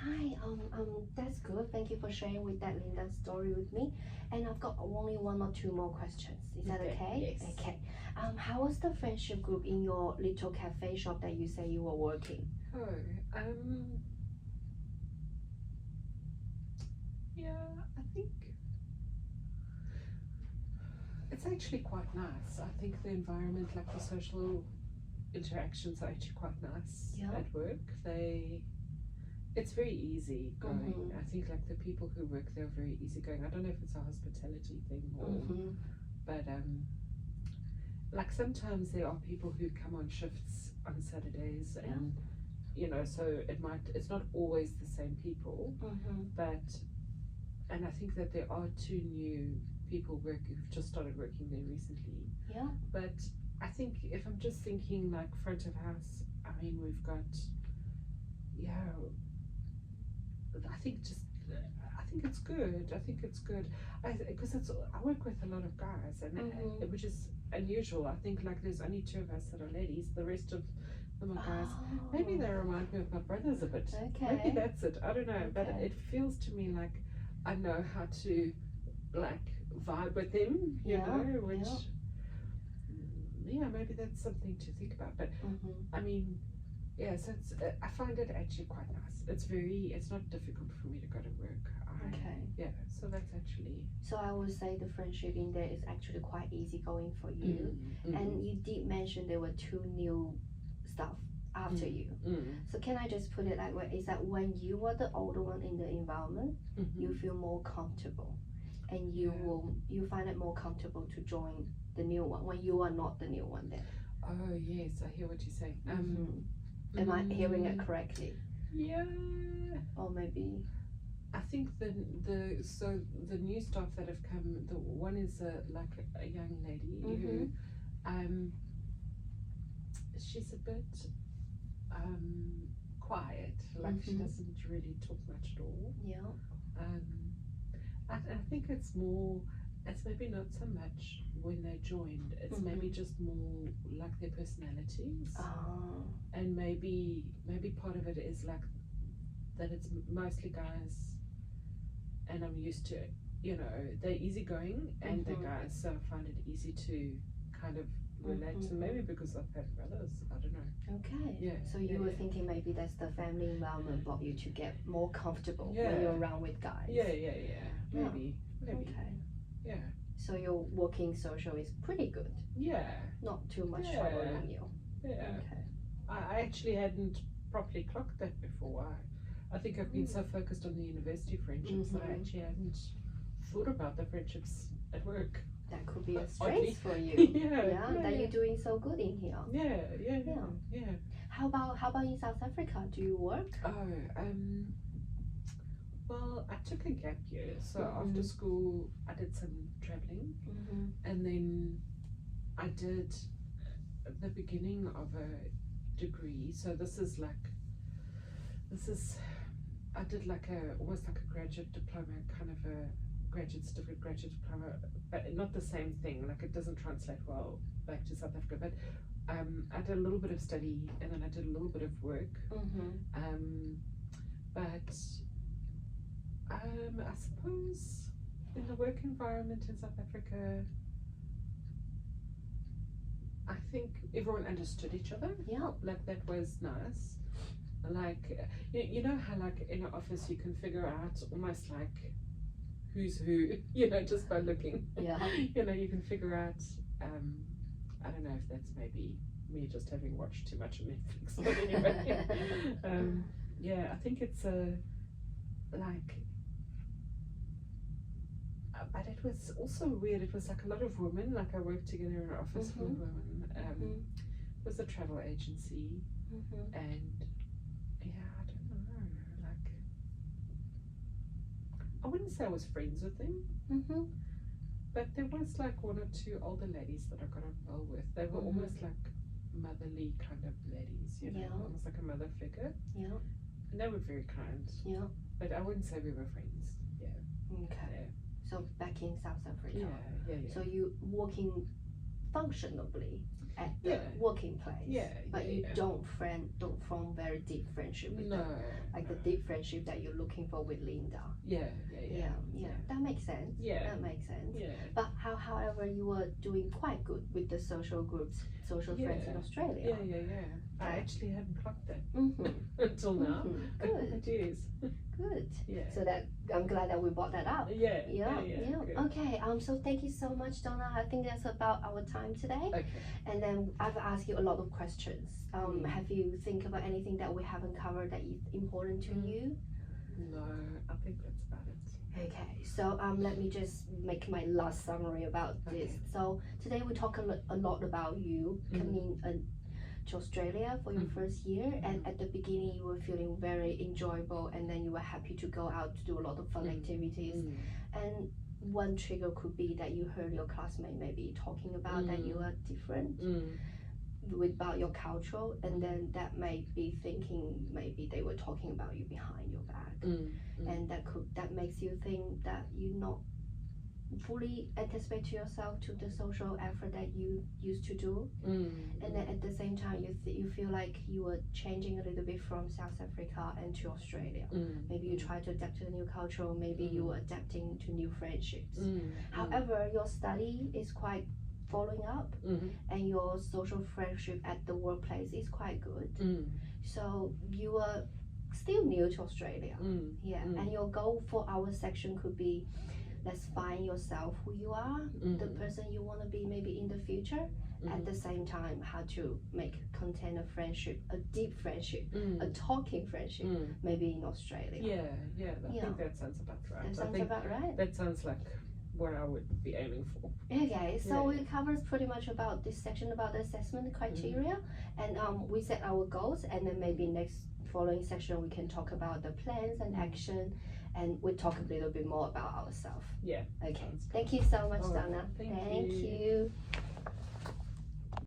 Hi, that's good. Thank you for sharing with that Linda story with me. And I've got only one or two more questions. Is that okay? Yes. Okay. How was the friendship group in your little cafe shop that you say you were working? Oh, yeah, I think it's actually quite nice. I think the environment, like the social interactions, are actually quite nice Yeah. at work. It's very easy going. Mm-hmm. I think like the people who work there are very easygoing. I don't know if it's a hospitality thing or, Mm-hmm. but like sometimes there are people who come on shifts on Saturdays, Yeah. and so it's not always the same people, Mm-hmm. but and I think that there are two new people who've just started working there recently. Yeah. But I think if I'm just thinking like front of house, I mean we've got, yeah, I think just I think it's good. I think it's good. Because I work with a lot of guys, and Mm-hmm. which is unusual. I think like there's only two of us that are ladies. The rest of them are guys. Maybe they Oh, remind me of my brothers a bit. Maybe okay. that's it. I don't know. But Okay. it feels to me like I know how to like vibe with them. Yeah. Which Yeah. yeah, maybe that's something to think about. But Mm-hmm. I mean, yeah, so I find it actually quite nice. It's not difficult for me to go to work. Okay. Yeah, so that's actually. So I would say the friendship in there is actually quite easygoing for you. Mm, And you did mention there were two new staff after you. mm, So can I just put it like way, is that when you were the older one in the environment, you feel more comfortable, and you find it more comfortable to join the new one when you are not the new one there. Oh yes, I hear what you're saying. Am I hearing it correctly? Yeah. Or maybe. I think the new staff that have come, the one is like a young lady who she's a bit quiet, like she doesn't really talk much at all. Yeah. I think it's maybe not so much when they joined, it's maybe just more like their personalities. And maybe part of it is like that it's mostly guys, and I'm used to it. They're easygoing and they're guys, so I find it easy to kind of relate to. Maybe because I've had brothers, I don't know. Okay. Yeah. So you were thinking maybe that's the family environment brought you to get more comfortable when you're around with guys. Yeah. Maybe. Okay. Yeah. So your working social is pretty good. Yeah. Not too much troubling you. Yeah. Okay. I actually hadn't properly clocked that before. I think I've been so focused on the university friendships that I actually hadn't thought about the friendships at work. That could be a strength Oddly. for you. Yeah, That you're doing so good in here. Yeah. How about in South Africa? Do you work? Oh, well, I took a gap year, so after school I did some traveling, and then I did the beginning of a degree. So I did like almost like a graduate diploma, kind of a graduate certificate, graduate diploma, but not the same thing. Like it doesn't translate well back to South Africa. But I did a little bit of study and then I did a little bit of work. But I suppose in the work environment in South Africa, I think everyone understood each other. Yeah. Like that was nice. Like you know how like in an office you can figure out almost like who's who, just by looking. Yeah. You can figure out. I don't know if that's maybe me just having watched too much of Netflix, but anyway. Yeah, I think it's like. But it was also weird. It was like a lot of women. Like I worked together in an office full of women. It was a travel agency, and yeah, I don't know. Like, I wouldn't say I was friends with them, but there was like one or two older ladies that I got on well with. They were almost like motherly kind of ladies, almost like a mother figure. Yeah. And they were very kind. Yeah. But I wouldn't say we were friends. Yeah. Okay. Yeah. So back in South Africa. Yeah. So you working functionally at the Yeah. working place. Yeah, But yeah, you yeah. don't form very deep friendship with No. them. Like the deep friendship that you're looking for with Linda. Yeah. That makes sense. Yeah. That makes sense. Yeah. But however, you were doing quite good with the social groups, social friends in Australia. Yeah. I actually hadn't clocked that Mm-hmm. until now. Good. It is. Good. Yeah. So that I'm glad that we brought that up. Yeah. Yeah. Okay. So thank you so much, Donna. I think that's about our time today. Okay. And then I've asked you a lot of questions. Have you think about anything that we haven't covered that is important to you? No, I think that's about it. Okay, so let me just make my last summary about this. Okay. So today we talk a lot about you coming to Australia for your first year, and at the beginning you were feeling very enjoyable, and then you were happy to go out to do a lot of fun activities. And one trigger could be that you heard your classmate maybe talking about that you are different about your culture, and then that may be thinking maybe they were talking about you behind your back, and that makes you think that you not fully anticipate to yourself to the social effort that you used to do, and then at the same time you feel like you were changing a little bit from South Africa and to Australia. Maybe you try to adapt to the new culture, or maybe you were adapting to new friendships. However, your study is quite following up, and your social friendship at the workplace is quite good. So you are still new to Australia. And your goal for our section could be, let's find yourself who you are, the person you want to be maybe in the future. At the same time, how to make content a friendship, a deep friendship, a talking friendship, maybe in Australia. I think that sounds about right. That sounds about right. That sounds like what I would be aiming for. Okay, so we covered pretty much about this section about the assessment criteria, and we set our goals, and then maybe next following section we can talk about the plans and action, and we talk a little bit more about ourselves. Yeah. Okay. Thank you so much, Donna. Thank you.